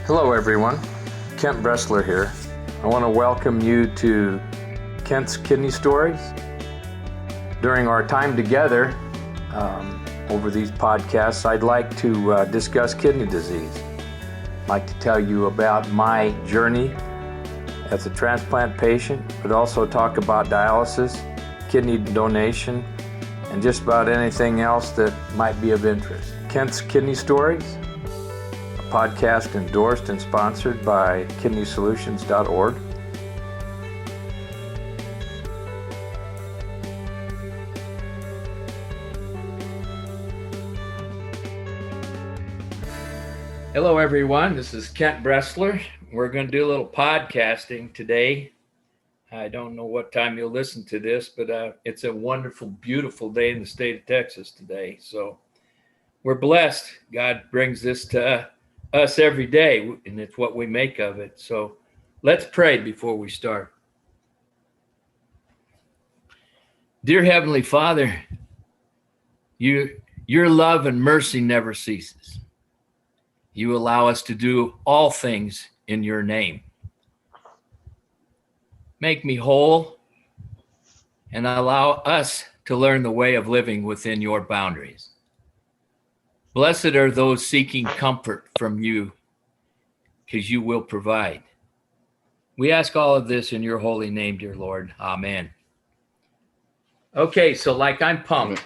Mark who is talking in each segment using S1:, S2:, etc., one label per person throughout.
S1: Hello everyone, Kent Bressler here. I want to welcome you to Kent's Kidney Stories. During our time together over these podcasts, I'd like to discuss kidney disease. I'd like to tell you about my journey as a transplant patient, but also talk about dialysis, kidney donation, and just about anything else that might be of interest. Kent's Kidney Stories, a podcast endorsed and sponsored by kidneysolutions.org. Hello everyone, this is Kent Bressler. We're going to do a little podcasting today. I don't know what time you'll listen to this, but it's a wonderful, beautiful day in the state of Texas today. So we're blessed. God brings this to us every day, and it's what we make of it. So let's pray before we start. Dear Heavenly Father, your love and mercy never ceases. You allow us to do all things in your name. Make me whole and allow us to learn the way of living within your boundaries. Blessed are those seeking comfort from you, because you will provide. We ask all of this in your holy name, dear Lord. Amen. Okay, so like I'm pumped.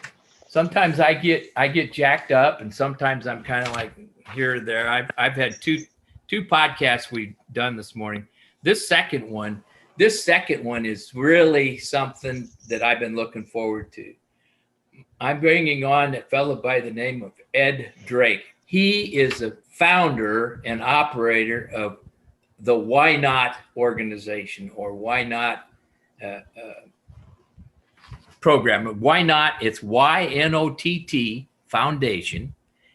S1: Sometimes I get jacked up, and sometimes I'm kind of like here or there. I've had two podcasts we've done this morning. This second one is really something that I've been looking forward to. I'm bringing on a fellow by the name of Ed Drake. He is a founder and operator of the YNOTT organization, or YNOTT program. YNOTT, it's YNOTT Foundation,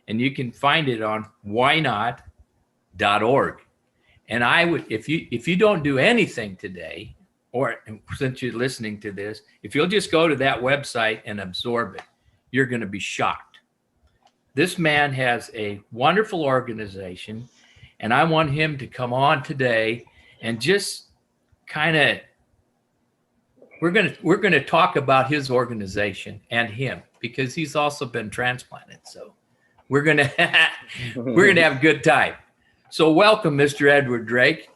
S1: and you can find it on YNOTT.org. And I would, if you don't do anything today, or since you're listening to this, if you'll just go to that website and absorb it, you're going to be shocked. This man has a wonderful organization, and I want him to come on today and just kind of, we're going to talk about his organization and him, because he's also been transplanted. So we're going to have a good time. So welcome, Mr. Edward Drake.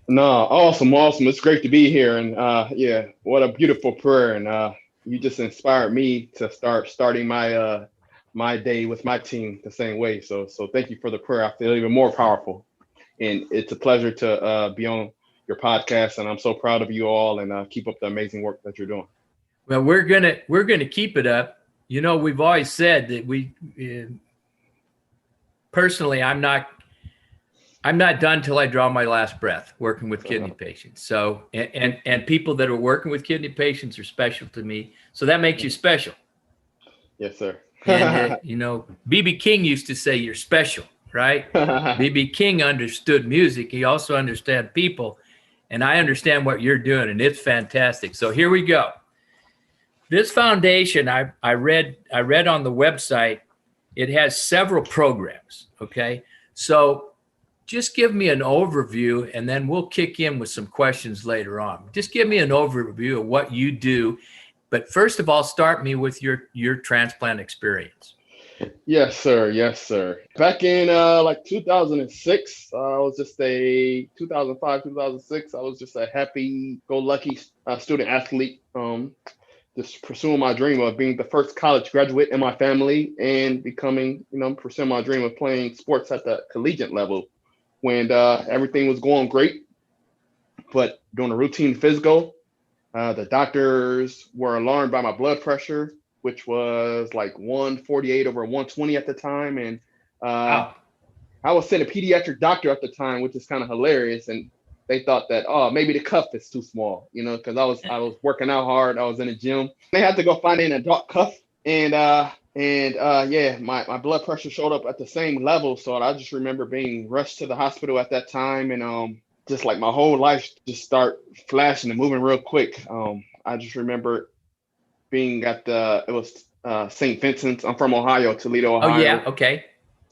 S2: No, awesome. It's great to be here. And yeah, what a beautiful prayer. And you just inspired me to starting my my day with my team the same way. So thank you for the prayer. I feel even more powerful. And it's a pleasure to be on your podcast. And I'm so proud of you all, and keep up the amazing work that you're doing.
S1: Well, we're gonna keep it up. You know, we've always said that we personally, I'm not done till I draw my last breath working with kidney patients. So, and people that are working with kidney patients are special to me. So that makes you special.
S2: Yes, sir.
S1: And, you know, B.B. King used to say you're special, right? B.B. King understood music. He also understood people. And I understand what you're doing, and it's fantastic. So here we go. This foundation, I read on the website, it has several programs, okay? So just give me an overview, and then we'll kick in with some questions later on. Just give me an overview of what you do. But first of all, start me with your transplant experience.
S2: Yes, sir. Yes, sir. Back in like 2006, I was just 2005, 2006. I was just a happy-go-lucky student athlete, just pursuing my dream of being the first college graduate in my family and pursuing my dream of playing sports at the collegiate level. When everything was going great, but doing a routine physical, the doctors were alarmed by my blood pressure, which was like 148 over 120 at the time. And
S1: Wow.
S2: I was seeing a pediatric doctor at the time, which is kind of hilarious. And they thought that, maybe the cuff is too small, because I was working out hard. I was in the gym. They had to go find an adult cuff. And yeah, my blood pressure showed up at the same level. So I just remember being rushed to the hospital at that time, and just like my whole life just start flashing and moving real quick. I just remember being at St. Vincent's. I'm from Ohio, Toledo, Ohio.
S1: Oh yeah, okay.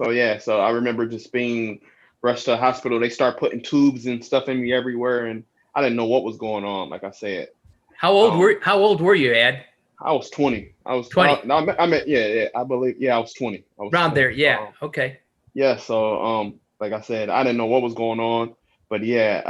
S2: So yeah, so I remember just being rushed to the hospital. They start putting tubes and stuff in me everywhere, and I didn't know what was going on. Like I said,
S1: How old were you, Ed?
S2: I was 20. I was
S1: 20.
S2: No, I meant yeah, I believe I was 20. I was
S1: Around
S2: 20.
S1: there, yeah. Okay.
S2: Yeah, so like I said, I didn't know what was going on, but yeah,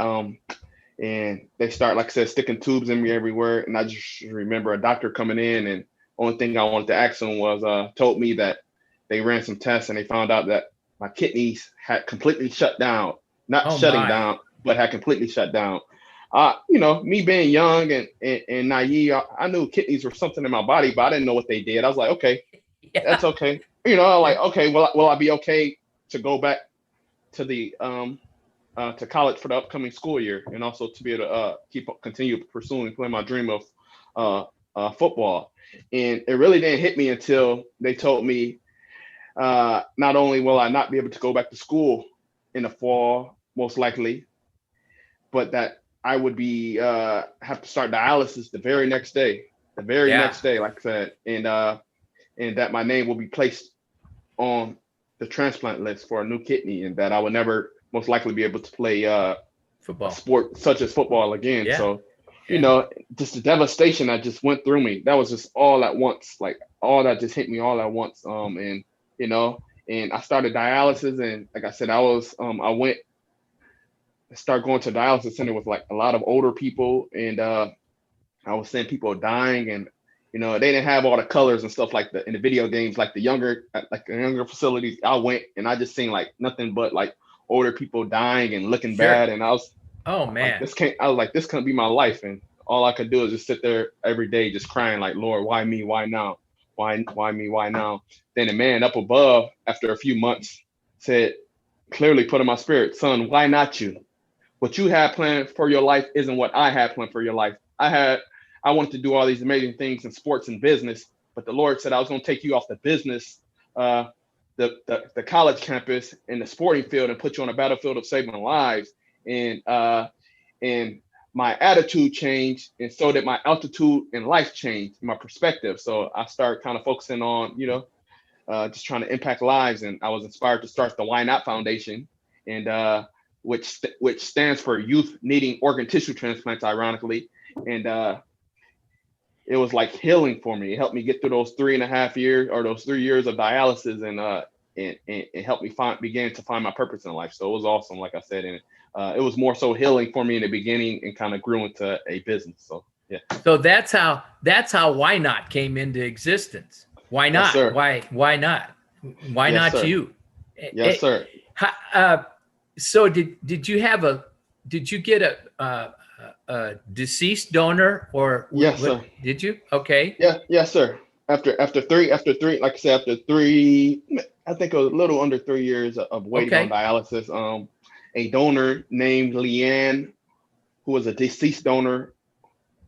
S2: and they start, like I said, sticking tubes in me everywhere, and I just remember a doctor coming in, and only thing I wanted to ask him was told me that they ran some tests and they found out that my kidneys had completely shut down, not
S1: Oh
S2: shutting
S1: my.
S2: down, but had completely shut down. Me being young and naive, I knew kidneys were something in my body, but I didn't know what they did. I was like, okay,
S1: Yeah.
S2: that's okay. Like, okay, will I be okay to go back to the to college for the upcoming school year, and also to be able to continue pursuing playing my dream of football. And it really didn't hit me until they told me not only will I not be able to go back to school in the fall, most likely, but that I would be have to start dialysis the very next day. The very next day, like I said, and that my name will be placed on the transplant list for a new kidney, and that I would never most likely be able to play
S1: Football.
S2: a sport such as football again.
S1: Yeah.
S2: So, just the devastation that just went through me. That was just all at once, like all that just hit me all at once. And I started dialysis, and like I said, I started going to a dialysis center with like a lot of older people, and I was seeing people dying, and they didn't have all the colors and stuff like in the video games, like the younger facilities. I went and I just seen like nothing but like older people dying and looking bad, and I was,
S1: oh man,
S2: this can't be my life, and all I could do is just sit there every day just crying like, Lord, why me? Why now? Why me? Why now? Then a man up above, after a few months, said, clearly put in my spirit, son, why not you? What you had planned for your life isn't what I had planned for your life. I wanted to do all these amazing things in sports and business, but the Lord said I was going to take you off the business, the college campus and the sporting field, and put you on a battlefield of saving lives. And my attitude changed, and so did my altitude in life changed, my perspective. So I started kind of focusing on, just trying to impact lives. And I was inspired to start the YNOTT Foundation, and which stands for Youth Needing Organ Tissue Transplants, ironically. And it was like healing for me. It helped me get through those 3.5 years, or those 3 years of dialysis, and it helped me begin to find my purpose in life. So it was awesome, like I said, and it was more so healing for me in the beginning, and kind of grew into a business. So yeah.
S1: So that's how YNOTT came into existence. Why not?
S2: Yes, sir.
S1: Why not? Why
S2: Yes,
S1: not
S2: sir.
S1: you?
S2: Yes, sir.
S1: So did you get a deceased donor, or
S2: Yes, sir.
S1: Did you? Okay.
S2: Yeah, yes, sir. After three, like I said, after 3, I think a little under 3 years of waiting on dialysis, a donor named Leanne, who was a deceased donor,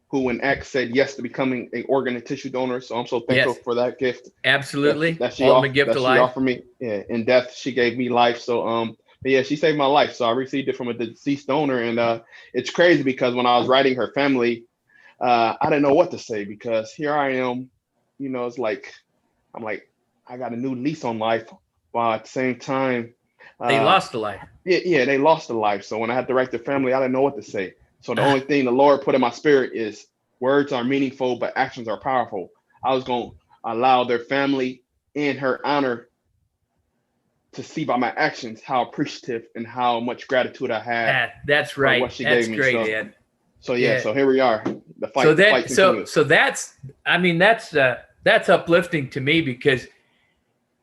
S2: who in Acts said yes to becoming an organ and tissue donor. So I'm so thankful for that gift.
S1: Absolutely.
S2: That she offered me. Yeah, in death, she gave me life. So but yeah, she saved my life. So I received it from a deceased donor, and it's crazy because when I was writing her family, I didn't know what to say, because here I am, it's like, I'm like, I got a new lease on life, while at the same time,
S1: they lost a life.
S2: Yeah, they lost a life. So when I had to write the family, I didn't know what to say. So the only thing the Lord put in my spirit is, words are meaningful, but actions are powerful. I was going to allow their family, in her honor, to see by my actions how appreciative and how much gratitude I had.
S1: That's right.
S2: What she
S1: That's
S2: gave me.
S1: great, Ed.
S2: So yeah, so here we are. The fight.
S1: So that's uplifting to me, because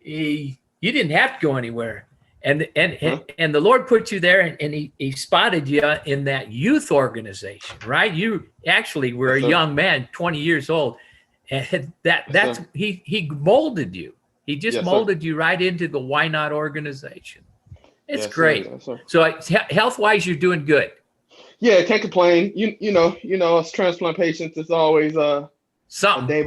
S1: you didn't have to go anywhere, and the Lord put you there, and he spotted you in that youth organization, right? You actually were a young man, 20 years old, and that's he molded you. He just molded you right into the YNOTT organization. It's great. So health-wise, you're doing good.
S2: Yeah, can't complain. You know, as transplant patients, it's always
S1: something
S2: day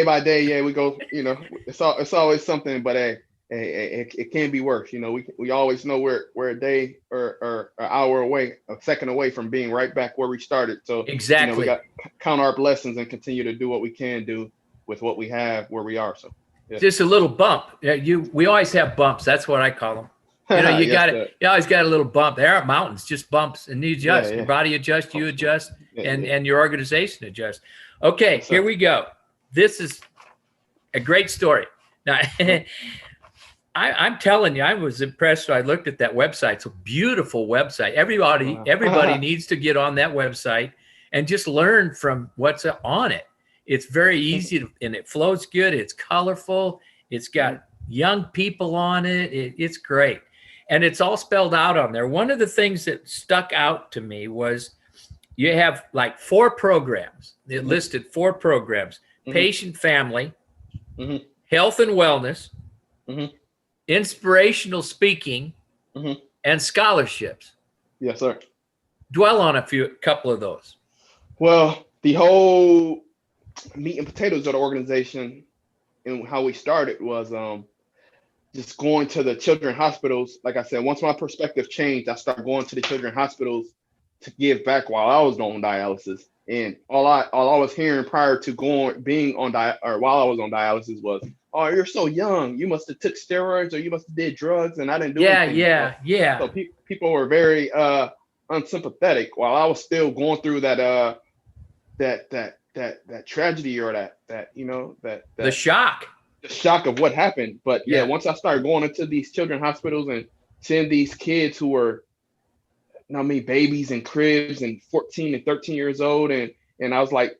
S2: by day. Yeah, we go. It's always something. But it can be worse. We always know we're a day or an hour away, a second away from being right back where we started. So
S1: exactly,
S2: we got to count our blessings and continue to do what we can do with what we have where we are. So
S1: just a little bump. We always have bumps. That's what I call them. You know, you
S2: Yes,
S1: got it.
S2: sir.
S1: You always got a little bump. There aren't mountains, just bumps, and you
S2: Yeah,
S1: adjust. Your
S2: yeah.
S1: body adjusts, you adjust,
S2: Yeah,
S1: and
S2: yeah.
S1: your organization adjusts. Okay,
S2: Yes,
S1: here
S2: sir.
S1: we go. This is a great story. Now,
S2: Uh-huh.
S1: I'm telling you, I was impressed when I looked at that website. It's a beautiful website. Everybody
S2: Wow.
S1: needs to get on that website and just learn from what's on it. It's very easy and it flows good. It's colorful. It's got young people on it. It's great. And it's all spelled out on there. One of the things that stuck out to me was you have like 4 programs. It listed 4 programs:
S2: Mhm.
S1: patient family,
S2: Mhm.
S1: health and wellness,
S2: Mhm.
S1: inspirational speaking,
S2: Mhm.
S1: and scholarships.
S2: Yes, sir.
S1: Dwell on a couple of those.
S2: Well, the whole meat and potatoes of the organization and how we started was just going to the children's hospitals. Like I said, once my perspective changed, I started going to the children's hospitals to give back while I was on dialysis. And all I was hearing prior to being on or while I was on dialysis was, "Oh, you're so young. You must have took steroids or you must have did drugs," and I didn't do
S1: Yeah,
S2: anything.
S1: yeah, yeah.
S2: So people were very unsympathetic while I was still going through that tragedy or that
S1: The shock.
S2: the shock of what happened. But yeah,
S1: Yeah.
S2: once I started going into these children's hospitals and seeing these kids who were, babies in cribs and 14 and 13 years old, and I was like,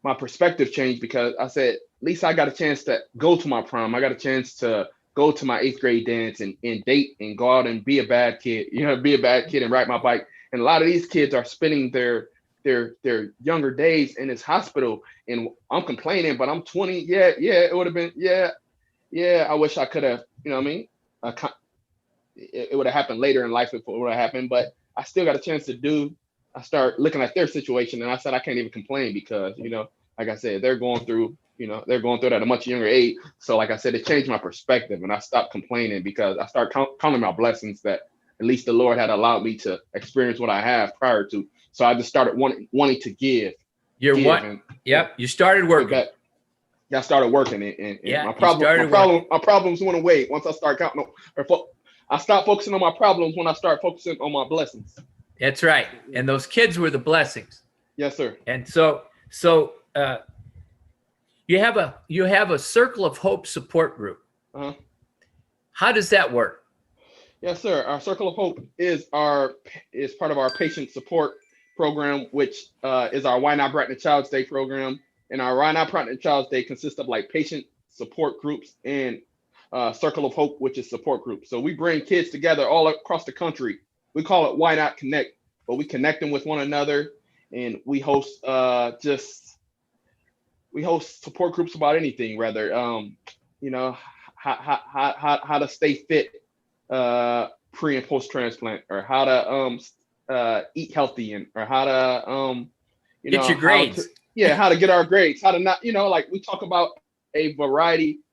S2: my perspective changed because I said, at least I got a chance to go to my prom. I got a chance to go to my 8th grade dance and date and go out and be a bad kid, be a bad kid and ride my bike. And a lot of these kids are spending their younger days in this hospital, and I'm complaining, but I'm 20. Yeah, it would have been, yeah. I wish I could have, you know what I mean? Uh, it would have happened later in life if it would have happened, but I still got a chance to do. I start looking at their situation, and I said I can't even complain because like I said, they're going through that at a much younger age. So like I said, it changed my perspective, and I stopped complaining because I started counting my blessings that at least the Lord had allowed me to experience what I have prior to. So I just started wanting to give,
S1: You're what?
S2: and
S1: Yep. You started
S2: give
S1: working.
S2: back. Yeah, I started working, and
S1: Yeah, you started working.
S2: my problems went away once I started counting. I stopped focusing on my problems when I started focusing on my blessings.
S1: That's right. And those kids were the blessings.
S2: Yes, sir.
S1: And so you have a Circle of Hope support group.
S2: Uh-huh.
S1: How does that work?
S2: Yes, sir. Our Circle of Hope is part of our patient support program, which is our Why Not Bratton Child's Day program. And our Why Not Bratton Child's Day consists of like patient support groups and Circle of Hope, which is support groups. So we bring kids together all across the country. We call it Why Not Connect, but we connect them with one another, and we host support groups about anything, rather how to stay fit pre and post transplant, or how to eat healthy, or how to
S1: Get your grades.
S2: how to get our grades, how to not, like we talk about a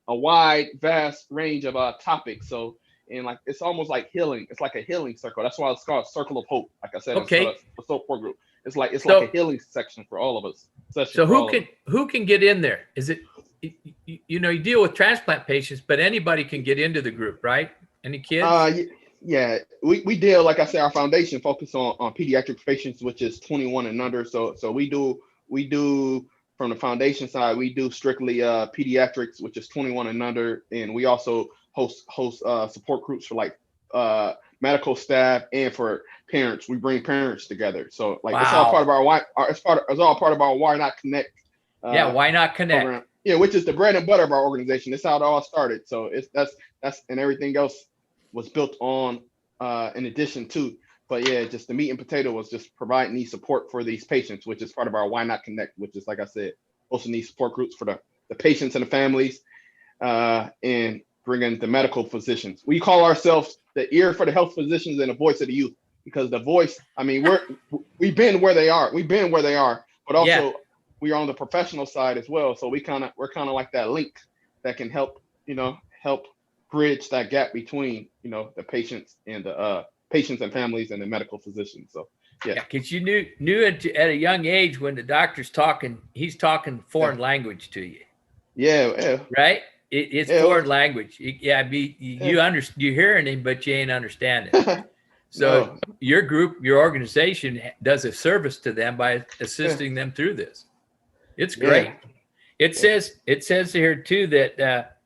S2: wide, vast range of topics. So, and like it's almost like healing. It's like a healing circle. That's why it's called Circle of Hope. Like I said,
S1: Okay.
S2: It's a support group. It's like a healing section for all of us.
S1: So who can get in there? Is it you deal with transplant patients, but anybody can get into the group, right? Any kids?
S2: Yeah, we deal, like I said, our foundation focus on pediatric patients, which is 21 and under. So we do from the foundation side, we do strictly pediatrics, which is 21 and under, and we also host support groups for like medical staff and for parents. We bring parents together. So like it's all part of it's all part of our Why Not Connect.
S1: Why Not Connect
S2: program. Yeah, which is the bread and butter of our organization. That's how it all started. So that's and everything else was built on in addition to. But yeah, just the meat and potato was just providing these support for these patients, which is part of our Why Not Connect, which is, like I said, hosting these support groups for the patients and the families, and bringing the medical physicians. We call ourselves the ear for the health physicians and the voice of the youth, because the voice, I mean, we've been where they are. We've been where they are, but also we are on the professional side as well. So we're kind of like that link that can help bridge that gap between the patients and the patients and families and the medical physicians. So
S1: because you knew at a young age when the doctor's talking, he's talking foreign language to you.
S2: Yeah.
S1: Right. It's
S2: Yeah,
S1: foreign language. You're hearing him, but you ain't understanding. So
S2: no,
S1: your group, your organization does a service to them by
S2: yeah,
S1: assisting them through this. It's
S2: yeah,
S1: great. It says here too that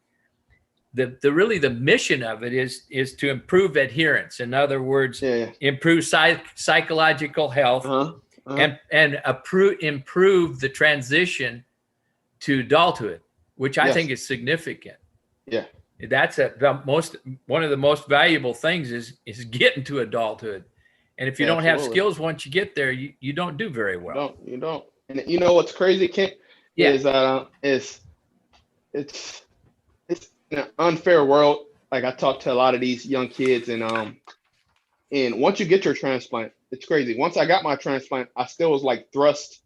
S1: the really the mission of it is to improve adherence. In other words,
S2: yeah.
S1: improve psychological health
S2: Uh-huh. Uh-huh.
S1: and improve the transition to adulthood, which I think
S2: Yes.
S1: is significant.
S2: Yeah.
S1: That's one of the most valuable things is getting to adulthood. And if you
S2: Yeah,
S1: don't have
S2: absolutely.
S1: skills once you get there, you don't do very
S2: You
S1: well.
S2: don't. You don't. And you know what's crazy, Kent,
S1: Yeah,
S2: is it's in an unfair world. Like I talk to a lot of these young kids, and once you get your transplant, it's crazy. Once I got my transplant, I still was like thrust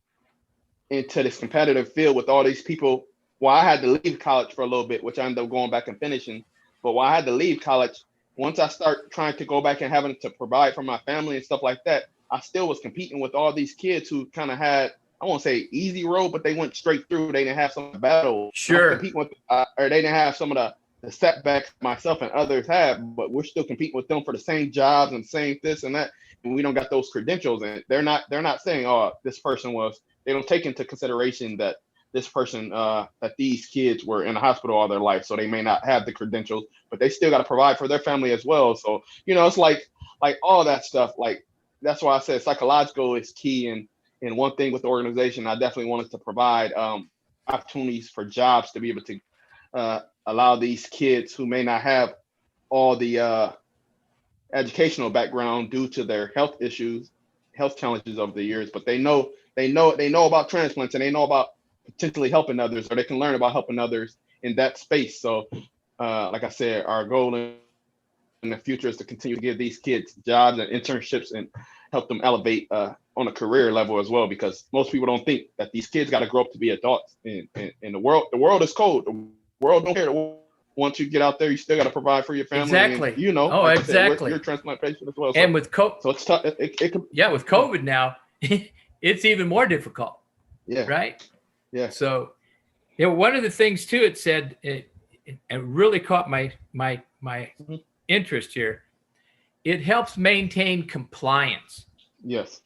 S2: into this competitive field with all these people. Well, I had to leave college for a little bit, which I ended up going back and finishing. But while I had to leave college, once I start trying to go back and having to provide for my family and stuff like that, I still was competing with all these kids who kind of had, I won't say easy road, but they went straight through. They didn't have some battle. I'm
S1: sure.
S2: competing with, or they didn't have some of the setbacks myself and others have, but we're still competing with them for the same jobs and same this and that. And we don't got those credentials, and they're not saying, oh, this person was. They don't take into consideration that this person, that these kids were in the hospital all their life, so they may not have the credentials, but they still got to provide for their family as well. So it's like all that stuff. Like that's why I said psychological is key. And one thing with the organization, I definitely wanted to provide opportunities for jobs to be able to allow these kids who may not have all the educational background due to their health issues, health challenges over the years, but they know about transplants, and they know about potentially helping others, or they can learn about helping others in that space. So, like I said, our goal in the future is to continue to give these kids jobs and internships and help them elevate on a career level as well. Because most people don't think that these kids got to grow up to be adults. And the world is cold. The world don't care. Once you get out there, you still got to provide for your family. And
S1: Exactly. Oh,
S2: like I said,
S1: exactly.
S2: you're a transplant patient as well.
S1: And with
S2: So it's tough. It could,
S1: yeah, with COVID now, it's even more difficult,
S2: yeah,
S1: right?
S2: yeah.
S1: So, one of the things too, it said it really caught my
S2: Mhm.
S1: interest here. It helps maintain compliance.
S2: Yes.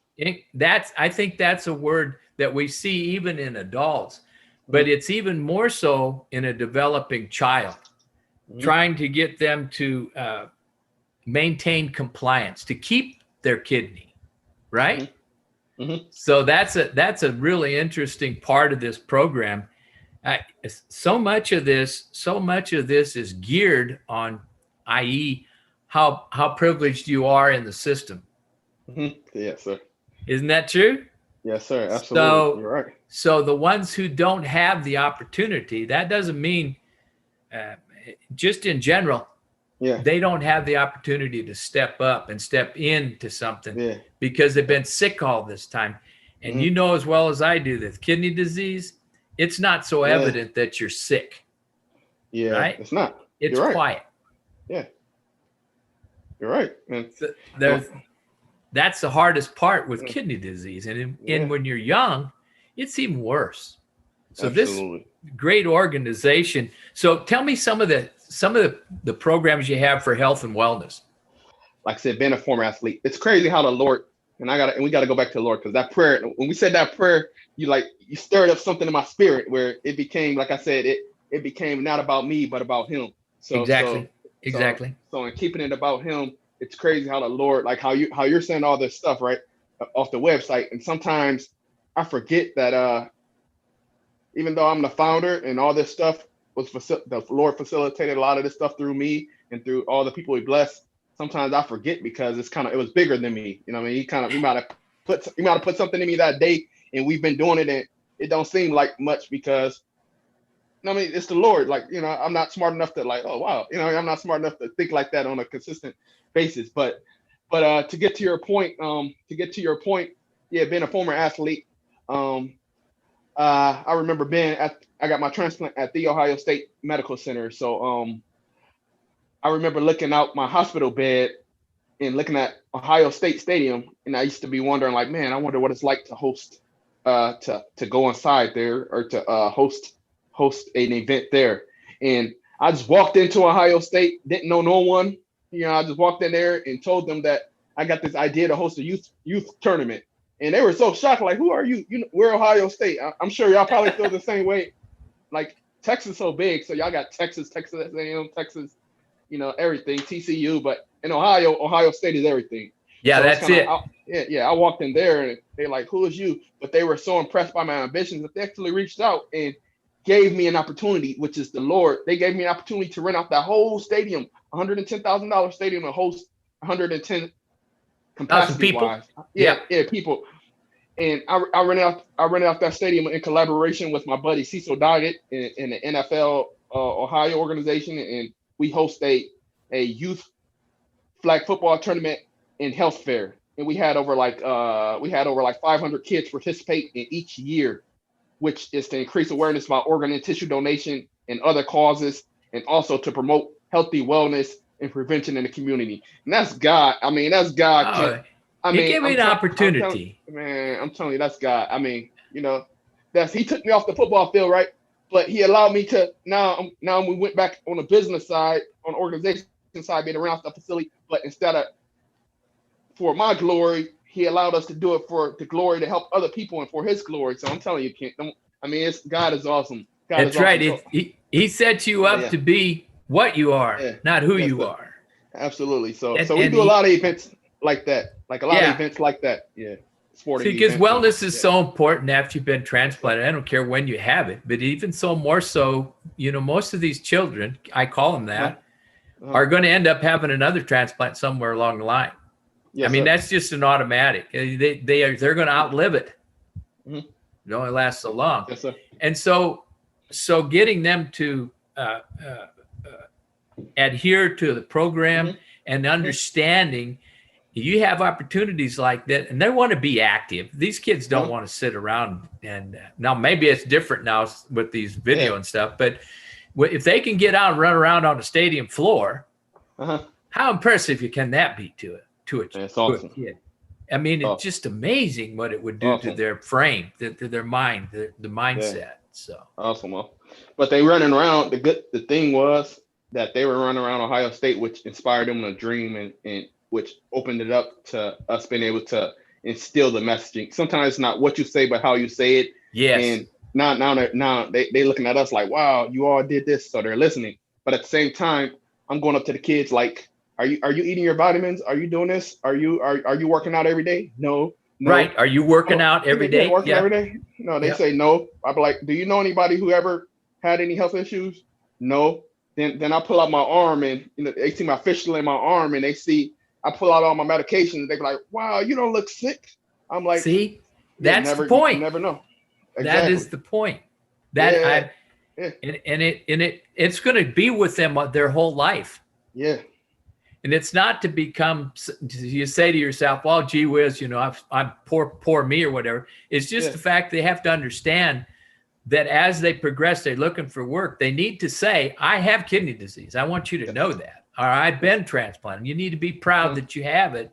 S1: I think that's a word that we see even in adults, but
S2: Mhm.
S1: it's even more so in a developing child,
S2: Mhm.
S1: trying to get them to maintain compliance, to keep their kidney, right?
S2: Mhm. Mhm.
S1: So that's a really interesting part of this program. Uh, so much of this is geared on, i.e., how privileged you are in the system.
S2: Mhm. Yes, sir.
S1: Isn't that true?
S2: Yes, sir. Absolutely.
S1: So
S2: You're right.
S1: so the ones who don't have the opportunity, that doesn't mean uh, just in general,
S2: Yeah.
S1: they don't have the opportunity to step up and step into something
S2: Yeah.
S1: because they've
S2: Yeah.
S1: been sick all this time. And you
S2: Mhm.
S1: know as well as I do that kidney disease, it's not so
S2: Yeah.
S1: evident that you're sick,
S2: Yeah.
S1: right?
S2: It's not.
S1: It's
S2: You're right.
S1: quiet.
S2: Yeah. You're right. And
S1: So
S2: so,
S1: that's the hardest part with
S2: yeah.
S1: kidney disease. And
S2: Yeah.
S1: when you're young, it's even worse. So this
S2: Absolutely.
S1: great organization. So tell me some of the programs you have for health and wellness.
S2: Like I said, being a former athlete, it's crazy how the Lord, and we gotta go back to the Lord, because that prayer, when we said that prayer, you stirred up something in my spirit where it became, like I said, it became not about me but about Him. So
S1: Exactly.
S2: so so
S1: Exactly.
S2: so in keeping it about Him, it's crazy how the Lord, like how you're saying all this stuff right off the website, and sometimes I forget that even though I'm the founder and all this stuff the Lord facilitated a lot of this stuff through me and through all the people He blessed. Sometimes I forget because it was bigger than me. You know what I mean? He might have put something in me that day, and we've been doing it, and it don't seem like much because I mean it's the Lord. Like I'm not smart enough to like, oh wow, I'm not smart enough to think like that on a consistent basis. But to get to your point, yeah, being a former athlete, um, I remember I got my transplant at the Ohio State Medical Center. So I remember looking out my hospital bed and looking at Ohio State Stadium, and I used to be wondering, like, man, I wonder what it's like to host, to go inside there or to host an event there. And I just walked into Ohio State, didn't know no one. I just walked in there and told them that I got this idea to host a youth tournament. And they were so shocked, like, who are you? We're Ohio State. I'm sure y'all probably feel the same way. Like, Texas is so big, so y'all got Texas A&M, Texas, everything, TCU. But in Ohio State is everything.
S1: Yeah,
S2: so
S1: that's it.
S2: I walked in there and they're like, who is you? But they were so impressed by my ambitions that they actually reached out and gave me an opportunity, which is the Lord. They gave me an opportunity to rent out that whole stadium, $110,000 stadium, and host 110 capacity wise. Yeah, people. And I rented out that stadium in collaboration with my buddy Cecil Doggett in the NFL Ohio organization, and we host a youth flag football tournament and health fair. And we had over like 500 kids participate in each year, which is to increase awareness about organ and tissue donation and other causes, and also to promote healthy wellness and prevention in the community. And that's God. I mean, that's God.
S1: He gave me an opportunity.
S2: I'm telling you, that's God. I mean, he took me off the football field, right? But he allowed me to now we went back on the business side, on the organization side, being around the facility. But instead of for my glory, he allowed us to do it for the glory to help other people and for his glory. So I'm telling you, Kent, God is awesome.
S1: That's right. He sets you up to be what you are, not who you are.
S2: Absolutely. So we do a lot of events like that, of events like that. Yeah. Sporting
S1: because wellness is so important after you've been transplanted. I don't care when you have it, but even so more so, most of these children, I call them that, are going to end up having another transplant somewhere along the line. Yes, that's just an automatic. They're going to outlive it. Mm-hmm. It only lasts so long.
S2: Yes, sir.
S1: And so getting them to adhere to the program and understanding you have opportunities like that, and they want to be active. These kids don't want to sit around. And now maybe it's different now with these video and stuff, but if they can get out and run around on the stadium floor, how impressive can that be to a kid? I mean, it's just amazing what it would do to their frame, to their mind, the mindset.
S2: Yeah.
S1: So
S2: awesome. But they running around. The thing was that they were running around Ohio State, which inspired them in a dream and which opened it up to us being able to instill the messaging. Sometimes it's not what you say, but how you say it.
S1: Yes.
S2: And now they looking at us like, wow, you all did this. So they're listening. But at the same time, I'm going up to the kids like, are you eating your vitamins? Are you doing this? Are you working out every day? No.
S1: Right. Are you working out every day?
S2: Working every day? No, they say no. I'd be like, do you know anybody who ever had any health issues? No. Then I pull out my arm and they see my fistula in my arm and they see I pull out all my medications. They be like, wow, you don't look sick. I'm like,
S1: see, that's the point.
S2: You never know. Exactly.
S1: That is the point. It's going to be with them their whole life.
S2: Yeah.
S1: And it's not to become, you say to yourself, well, gee whiz, I'm poor me or whatever. It's just the fact they have to understand that as they progress, they're looking for work. They need to say, I have kidney disease. I want you to know that. Or I've been transplanted. You need to be proud that you have it.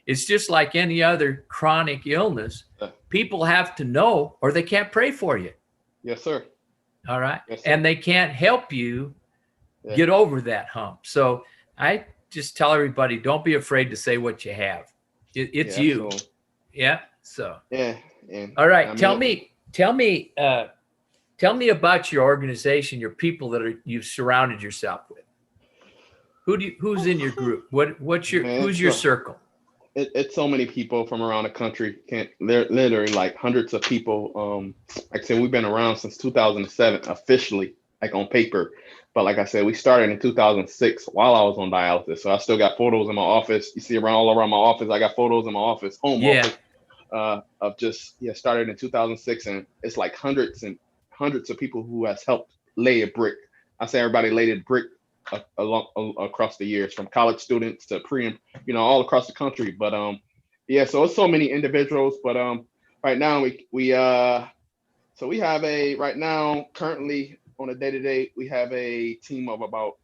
S1: It's just like any other chronic illness. People have to know or they can't pray for you.
S2: Yes, sir.
S1: All right.
S2: Yes, sir.
S1: And they can't help you get over that hump. So I just tell everybody, don't be afraid to say what you have. It's you.
S2: Absolutely.
S1: Yeah. So.
S2: Yeah.
S1: All right. Tell me about your organization, your people that you've surrounded yourself with. Who's in your group? Who's your circle?
S2: It's so many people from around the country. They're literally like hundreds of people. Like I said, we've been around since 2007 officially, like on paper. But like I said, we started in 2006 while I was on dialysis. So I still got photos in my office. You see all around my office. I got photos in my office, office, of just started in 2006, and it's like hundreds and hundreds of people who has helped lay a brick. I say everybody laid a brick across the years, from college students to all across the country. But so it's so many individuals. But right now we have currently on a day-to-day, we have a team of about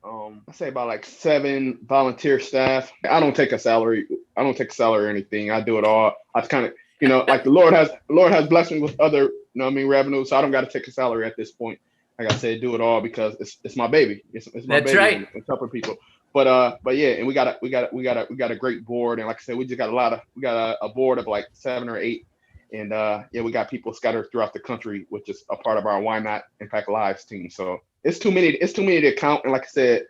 S2: like 7 volunteer staff. I don't take a salary or anything. I do it all. I kind of like the Lord has blessed me with other revenue, so I don't got to take a salary at this point. like I said, do it all because it's my baby. It's my
S1: That's
S2: baby
S1: right.
S2: and helping people. But yeah, and we got a great board, and like I said, we just got a board of like 7 or 8, and yeah, we got people scattered throughout the country, which is a part of our Why Not Impact Lives team. So it's too many to count, and like I said,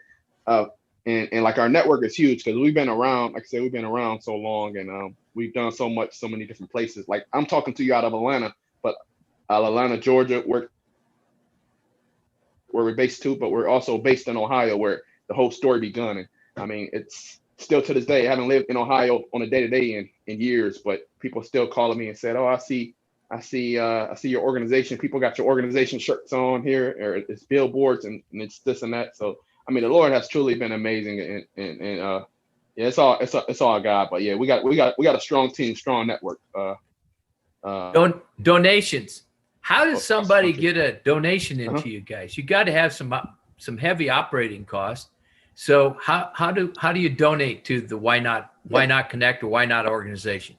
S2: and like our network is huge because we've been around. Like I said, we've been around so long, and we've done so many different places. Like I'm talking to you out of Atlanta, but Atlanta, Georgia, where we're based too, but we're also based in Ohio, where the whole story begun. And I mean, it's still to this day. I haven't lived in Ohio on a day-to-day in years, but people still calling me and said, "Oh, I see your organization. People got your organization shirts on here, or it's billboards, and it's this and that." So I mean, the Lord has truly been amazing, and yeah, it's all God. But yeah, we got a strong team, strong network.
S1: Donations. How does somebody get a donation into you guys? You got to have some heavy operating costs. So how do you donate to the Why Not Connect or Why Not organization?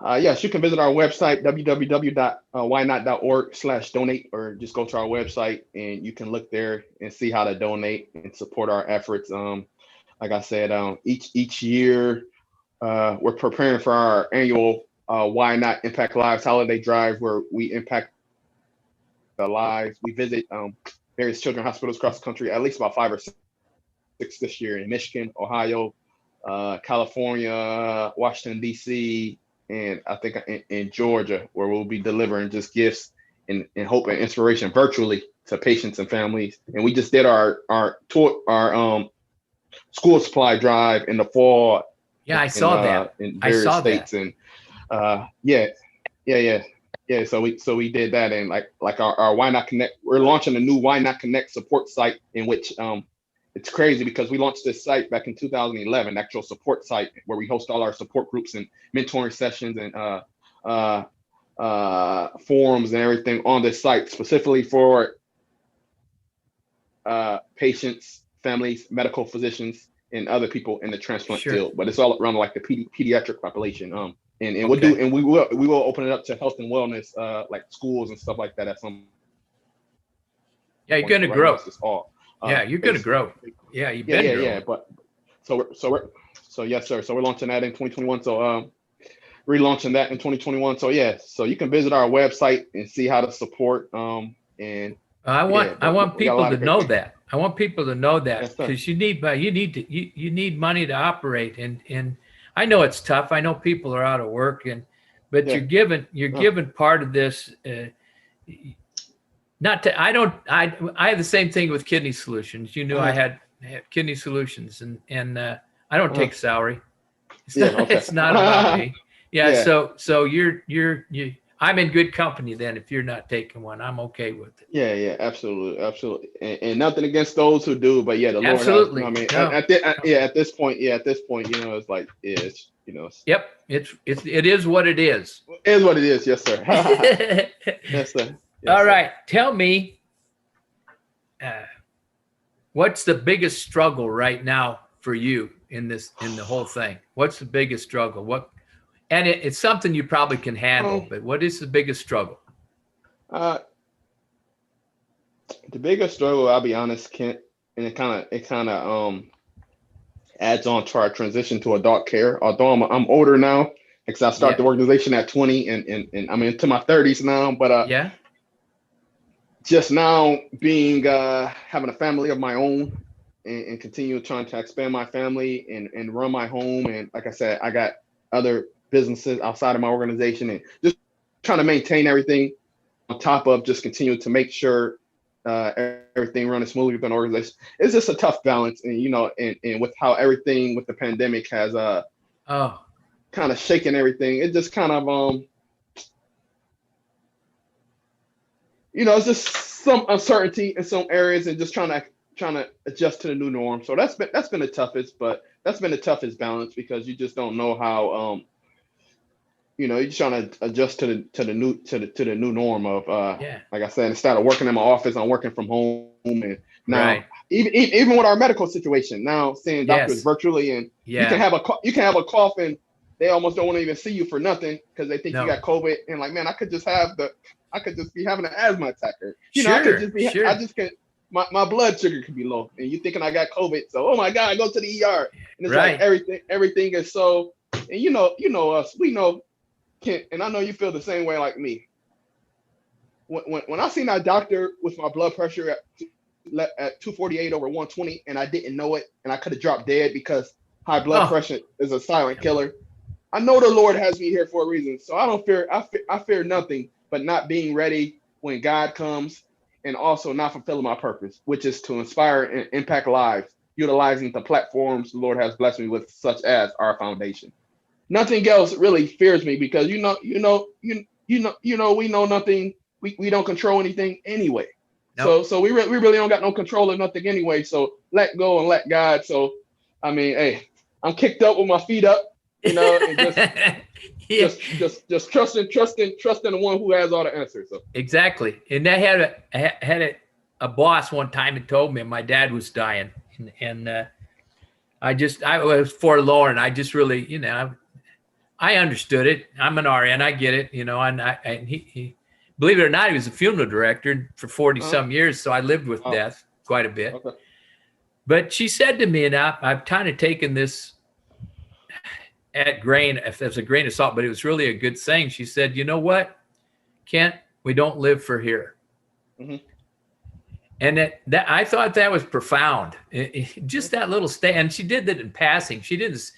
S2: Yes, you can visit our website, www.ynot.org/donate, or just go to our website and you can look there and see how to donate and support our efforts. Like I said, each year we're preparing for our annual Why Not Impact Lives holiday drive, where we impact the lives. We visit various children's hospitals across the country, at least about 5 or 6 this year, in Michigan, Ohio, California, Washington, D.C., and I think in Georgia, where we'll be delivering just gifts and hope and inspiration virtually to patients and families. And we just did our school supply drive in the fall.
S1: Yeah, I saw that
S2: in various states, and yeah. So we did that, and like our Why Not Connect. We're launching a new Why Not Connect support site, in which it's crazy because we launched this site back in 2011, actual support site where we host all our support groups and mentoring sessions and forums and everything on this site specifically for patients, families, medical physicians, and other people in the transplant field. But it's all around like the pediatric population. And we'll do, and we will open it up to health and wellness, like schools and stuff like that at some.
S1: Yeah, you're gonna grow. Yeah, you're gonna grow. Yeah, you've been growing.
S2: Yeah. But so yes, sir. So we're launching that in 2021. So relaunching that in 2021. So yeah, so you can visit our website and see how to support. And
S1: I want people to know that. I want people to know that, because you need money to operate, and I know it's tough. I know people are out of work, but you're given part of this. I have the same thing with Kidney Solutions. You know, I had Kidney Solutions, and I don't take salary. It's not about me. Yeah. So I'm in good company then. If you're not taking one, I'm okay with it.
S2: Yeah, absolutely. And nothing against those who do, but yeah, the Lord
S1: absolutely.
S2: Has, you know, I mean, at this point, you know, it's like it's, you know.
S1: Yep. It is what it is.
S2: It is what it is. Yes, sir. Yes, sir. Yes,
S1: all right. Tell me, what's the biggest struggle right now for you in the whole thing? What's the biggest struggle? And it's something you probably can handle, but what is the biggest struggle?
S2: The biggest struggle, I'll be honest, Kent, and it kind of adds on to our transition to adult care. Although I'm older now, because I started the organization at 20, and I'm into my 30s now. But just now being having a family of my own, and continue trying to expand my family and run my home, and like I said, I got other businesses outside of my organization, and just trying to maintain everything on top of just continuing to make sure everything running smoothly within the organization. It's just a tough balance, and you know, and with how everything with the pandemic has kind of shaken everything, it just kind of you know, it's just some uncertainty in some areas, and just trying to adjust to the new norm. So that's been the toughest, but that's been the toughest balance, because you just don't know how you know, you're just trying to adjust to the new norm of like I said, instead of working in my office, I'm working from home, and now even with our medical situation, now seeing doctors virtually, and you can have a cough, and they almost don't want to even see you for nothing because they think you got COVID, and like, man, I could just have the I could just be having an asthma attack, or
S1: Sure,
S2: I could just be,
S1: sure.
S2: I just could, my blood sugar could be low, and you thinking I got COVID, so oh my God, I go to the ER, and it's
S1: Right.
S2: like everything is so, and you know us, we know, Kent, and I know you feel the same way like me. When I seen that doctor with my blood pressure at 248 over 120, and I didn't know it, and I could have dropped dead because high blood pressure is a silent killer. I know the Lord has me here for a reason, so I don't fear. I fear nothing but not being ready when God comes, and also not fulfilling my purpose, which is to inspire and impact lives, utilizing the platforms the Lord has blessed me with, such as our foundation. Nothing else really fears me because we know nothing. We don't control anything anyway.
S1: Nope.
S2: So we really don't got no control of nothing anyway. So let go and let God. So I mean, hey, I'm kicked up with my feet up, and just trusting the one who has all the answers. So
S1: exactly. And I had a boss one time and told me my dad was dying, and I was forlorn. I just really, I understood it. I'm an RN. I get it, and he believe it or not, he was a funeral director for 40 some years. So I lived with death quite a bit.
S2: Okay.
S1: But she said to me, and I've kind of taken this if there's a grain of salt, but it was really a good saying. She said, you know what, Kent, we don't live for here. Mm-hmm. And that I thought that was profound. Just that little and she did that in passing. She didn't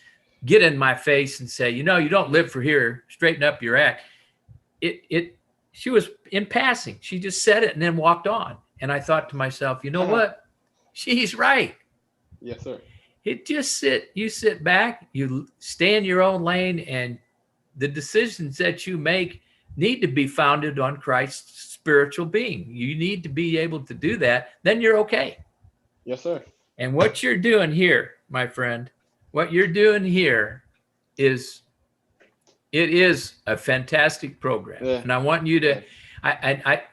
S1: get in my face and say, you don't live for here, straighten up your act. She was in passing. She just said it and then walked on. And I thought to myself, you know what? She's right.
S2: Yes, sir.
S1: You sit back, you stay in your own lane, and the decisions that you make need to be founded on Christ's spiritual being. You need to be able to do that. Then you're okay.
S2: Yes, sir.
S1: And what you're doing here, my friend, it is a fantastic program. Yeah. And I want you to,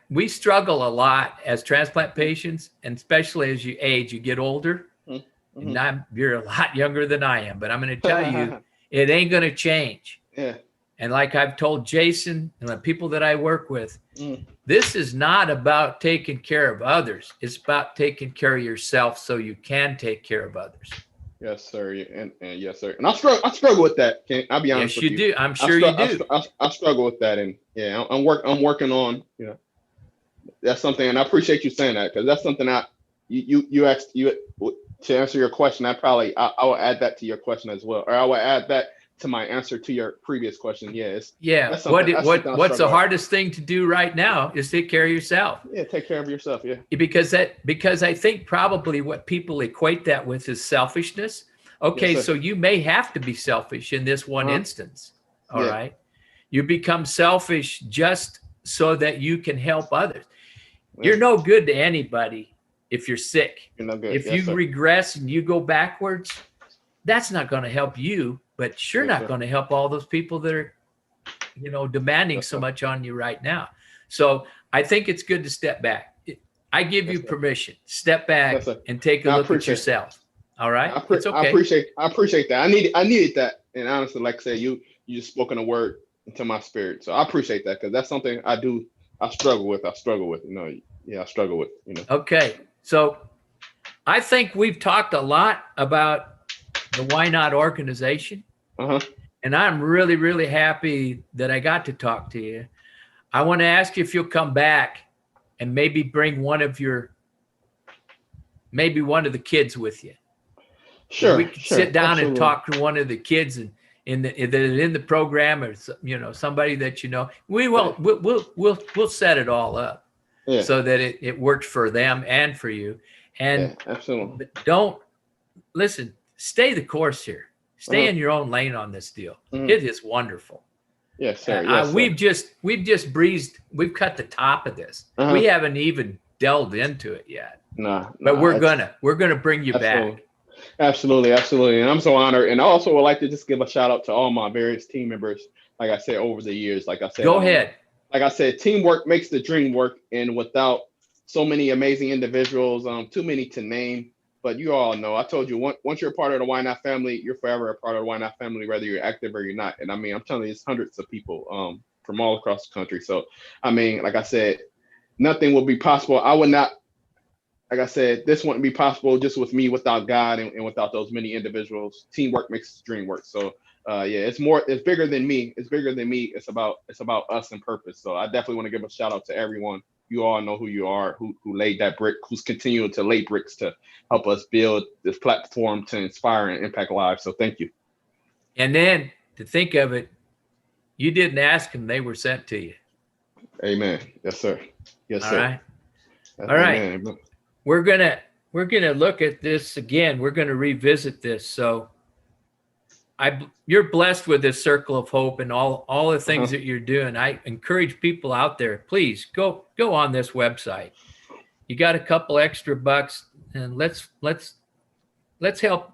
S1: we struggle a lot as transplant patients, and especially as you age, you get older. Mm-hmm. And you're a lot younger than I am, but I'm going to tell you, it ain't going to change.
S2: Yeah.
S1: And like I've told Jason and the people that I work with, this is not about taking care of others. It's about taking care of yourself so you can take care of others.
S2: Yes, sir. And yes, sir. And I struggle with that. I'll be honest with you.
S1: Yes, you do. I'm sure you do.
S2: I struggle with that, and yeah, I'm working on. That's something, and I appreciate you saying that, because that's something you asked to answer your question. I will add that to your question as well, or I will add that to my answer to your previous question. Yes.
S1: Yeah. What's the hardest thing to do right now is take care of yourself.
S2: Yeah, take care of yourself. Yeah.
S1: Because I think probably what people equate that with is selfishness. Okay, yes, so you may have to be selfish in this one instance. All right. You become selfish just so that you can help others. Yeah. You're no good to anybody if you're sick.
S2: You're no good.
S1: If you regress and you go backwards, that's not going to help you. But you're not going to help all those people that are, demanding so much on you right now. So I think it's good to step back. I give you permission. Step back and take a look at yourself. All right?
S2: It's okay. I appreciate that. I needed that. And honestly, like I said, you just spoken a word into my spirit. So I appreciate that, because that's something I struggle with. I struggle with. I struggle with.
S1: Okay. So I think we've talked a lot about the YNOTT organization. And I'm really, really happy that I got to talk to you. I want to ask you if you'll come back and maybe bring one of the kids with you.
S2: Sure.
S1: We can sit down and talk to one of the kids in the program, or somebody that we'll set it all up so that it works for them and for you. And
S2: absolutely.
S1: But don't listen. Stay the course here. Stay in your own lane on this deal. It is wonderful.
S2: Yes, sir. Yes,
S1: we've just breezed. We've cut the top of this. We haven't even delved into it yet. But we're gonna bring you back.
S2: Absolutely. And I'm so honored. And I also would like to just give a shout out to all my various team members. Like I said, over the years, like I said,
S1: go ahead.
S2: Like I said, teamwork makes the dream work. And without so many amazing individuals, too many to name. But you all know, I told you, once you're a part of the YNOTT family, you're forever a part of the YNOTT family, whether you're active or you're not. And I mean, I'm telling you, it's hundreds of people from all across the country. So, I mean, like I said, nothing will be possible. I would not, like I said, this wouldn't be possible just with me without God and without those many individuals. Teamwork makes the dream work. So, yeah, it's bigger than me. It's bigger than me. It's about us and purpose. So I definitely want to give a shout out to everyone. You all know who you are, who laid that brick, who's continuing to lay bricks to help us build this platform to inspire and impact lives. So thank you.
S1: And then to think of it, you didn't ask them, they were sent to you.
S2: Amen. Yes, sir. Yes, sir.
S1: All right. All
S2: Amen.
S1: right.
S2: Amen.
S1: We're gonna look at this again. We're gonna revisit this. So you're blessed with this circle of hope and all the things that you're doing. I encourage people out there, please go on this website. You got a couple extra bucks, and let's help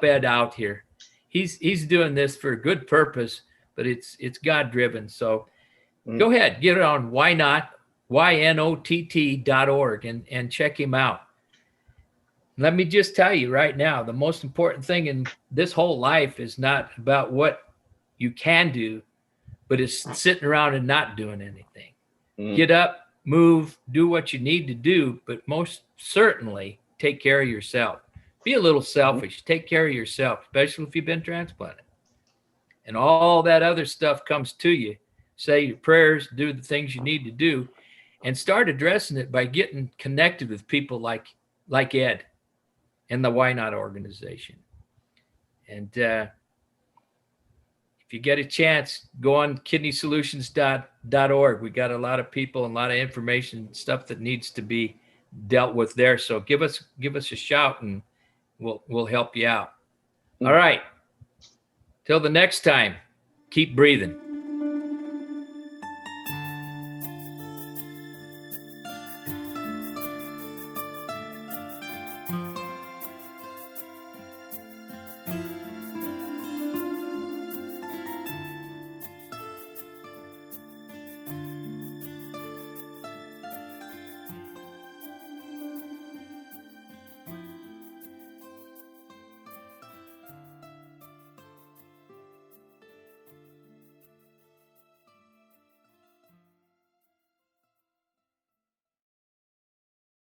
S1: Ed out here. He's doing this for a good purpose, but it's God driven. So go ahead, get it on YNOTT, YNOTT.org and check him out. Let me just tell you right now, the most important thing in this whole life is not about what you can do, but it's sitting around and not doing anything. Get up, move, do what you need to do, but most certainly take care of yourself. Be a little selfish. Take care of yourself, especially if you've been transplanted. And all that other stuff comes to you. Say your prayers, do the things you need to do, and start addressing it by getting connected with people like Ed and the YNOTT organization. And if you get a chance, go on kidneysolutions.org. We got a lot of people and a lot of information, stuff that needs to be dealt with there. So give us a shout and we'll help you out. All right. Till the next time, keep breathing.